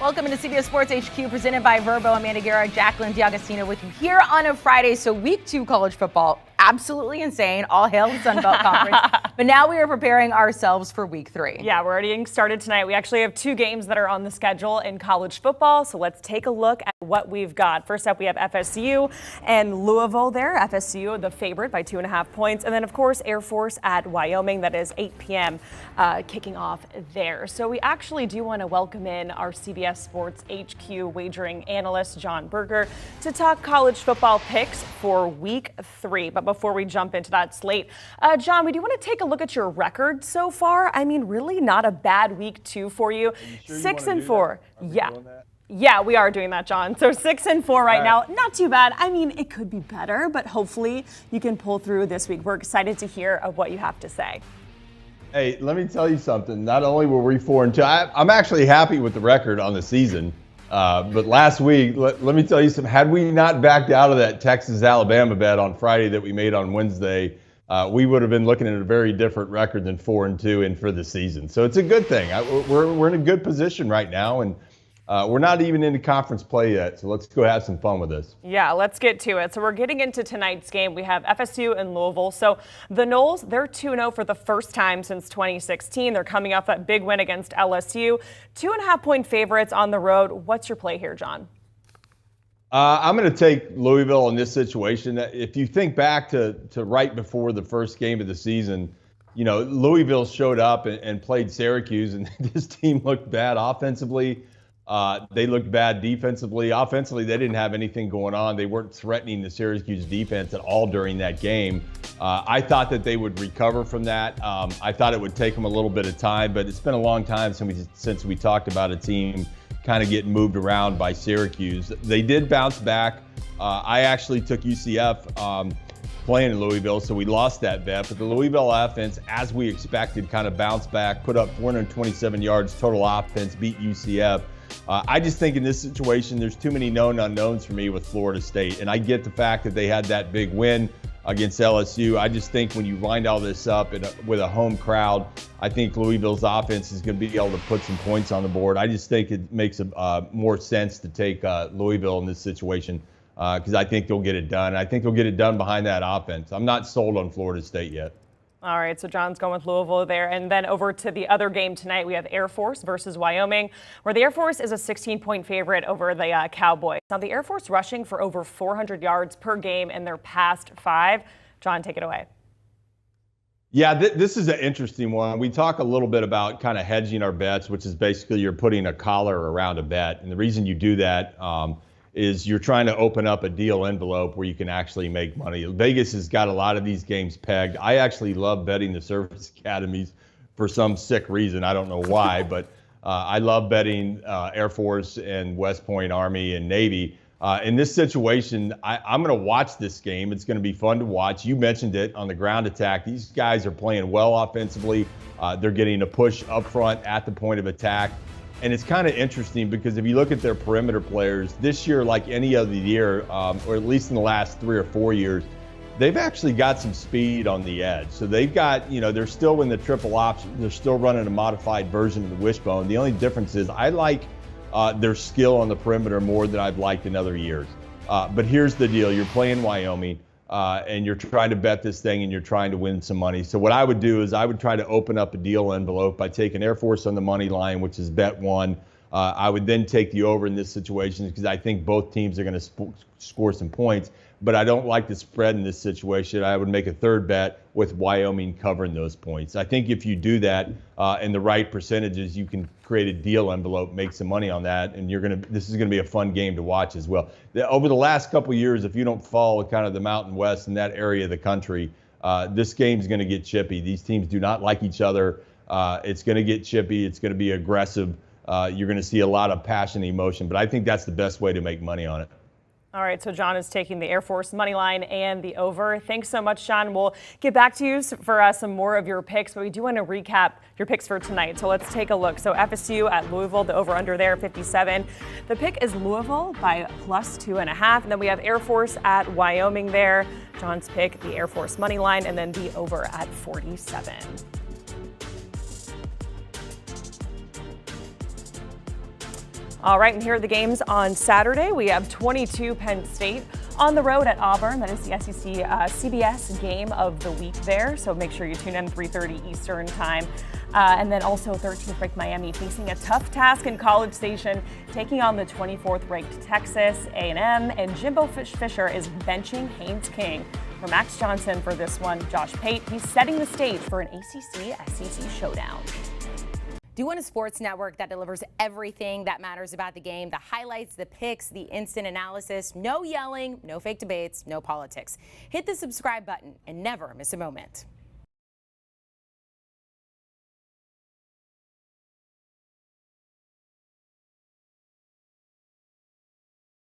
Welcome into CBS Sports HQ, presented by Verbo. Amanda Guerra, Jacqueline D'Agostino with you here on a Friday. So week 2 college football, absolutely insane. All hail the Sun Belt Conference. But now we are preparing ourselves for week 3. Yeah, we're already getting started tonight. We actually have 2 games that are on the schedule in college football. So let's take a look at what we've got. First up, we have FSU and Louisville there. FSU, the favorite by 2.5 points. And then, of course, Air Force at Wyoming. That is 8 p.m. Kicking off there. So we actually do want to welcome in our CBS Sports HQ wagering analyst, Jon Berger, to talk college football picks for week 3. But before we jump into that slate, Jon, we do want to take a look at your record so far. I mean, really not a bad week 2 for you. Sure 6-4. Yeah, we are doing that, Jon. So 6-4 right now. Not too bad. I mean, it could be better, but hopefully you can pull through this week. We're excited to hear of what you have to say. Hey, let me tell you something. Not only were we 4-2, I'm actually happy with the record on the season. But last week, let me tell you something. Had we not backed out of that Texas-Alabama bet on Friday that we made on Wednesday, we would have been looking at a very different record than 4-2 and for the season. So it's a good thing. We're in a good position right now, and we're not even into conference play yet, so let's go have some fun with this. Yeah, let's get to it. So we're getting into tonight's game. We have FSU and Louisville. So the Noles, they're 2-0 for the first time since 2016. They're coming off that big win against LSU. 2.5-point favorites on the road. What's your play here, Jon? I'm going to take Louisville in this situation. If you think back to right before the first game of the season, you know, Louisville showed up and played Syracuse, and this team looked bad offensively. They looked bad defensively. Offensively, they didn't have anything going on. They weren't threatening the Syracuse defense at all during that game. I thought that they would recover from that. I thought it would take them a little bit of time, but it's been a long time since we talked about a team kind of getting moved around by Syracuse. They did bounce back. I actually took UCF playing in Louisville, so we lost that bet. But the Louisville offense, as we expected, kind of bounced back, put up 427 yards total offense, beat UCF. I just think in this situation, there's too many known unknowns for me with Florida State. And I get the fact that they had that big win against LSU. I just think when you wind all this up with a home crowd, I think Louisville's offense is going to be able to put some points on the board. I just think it makes more sense to take Louisville in this situation because I think they'll get it done. I think they'll get it done behind that offense. I'm not sold on Florida State yet. All right, so Jon's going with Louisville there. And then over to the other game tonight, we have Air Force versus Wyoming, where the Air Force is a 16-point favorite over the Cowboys. Now, the Air Force rushing for over 400 yards per game in their past 5. Jon, take it away. Yeah, this is an interesting one. We talk a little bit about kind of hedging our bets, which is basically you're putting a collar around a bet. And the reason you do that is you're trying to open up a deal envelope where you can actually make money. Vegas has got a lot of these games pegged. I actually love betting the service academies for some sick reason. I don't know why, but I love betting Air Force and West Point Army and Navy. In this situation, I'm going to watch this game. It's going to be fun to watch. You mentioned it on the ground attack. These guys are playing well offensively. They're getting a push up front at the point of attack. And it's kind of interesting because if you look at their perimeter players, this year, like any other year, or at least in the last 3 or 4 years, they've actually got some speed on the edge. So they've got, you know, they're still in the triple option. They're still running a modified version of the wishbone. The only difference is I like their skill on the perimeter more than I've liked in other years. But here's the deal. You're playing Wyoming. And you're trying to bet this thing and you're trying to win some money. So what I would do is I would try to open up a deal envelope by taking Air Force on the money line, which is bet 1. I would then take the over in this situation because I think both teams are going to score some points. But I don't like the spread in this situation. I would make a third bet with Wyoming covering those points. I think if you do that in the right percentages, you can create a deal envelope, make some money on that, and this is going to be a fun game to watch as well. Over the last couple of years, if you don't follow kind of the Mountain West in that area of the country, this game is going to get chippy. These teams do not like each other. It's going to get chippy. It's going to be aggressive. You're going to see a lot of passion and emotion, but I think that's the best way to make money on it. All right, so Jon is taking the Air Force money line and the over. Thanks so much, Jon. We'll get back to you for some more of your picks, but we do want to recap your picks for tonight. So let's take a look. So FSU at Louisville, the over-under there, 57. The pick is Louisville by +2.5. And then we have Air Force at Wyoming there. Jon's pick, the Air Force money line, and then the over at 47. All right, and here are the games on Saturday. We have 22 Penn State on the road at Auburn. That is the SEC CBS game of the week there. So make sure you tune in 3:30 Eastern time. And then also 13th ranked Miami facing a tough task in College Station, taking on the 24th ranked Texas A&M. And Jimbo Fisher is benching Haynes King. For Max Johnson for this one, Josh Pate, he's setting the stage for an ACC-SEC showdown. Do you want a sports network that delivers everything that matters about the game? The highlights, the picks, the instant analysis, no yelling, no fake debates, no politics. Hit the subscribe button and never miss a moment.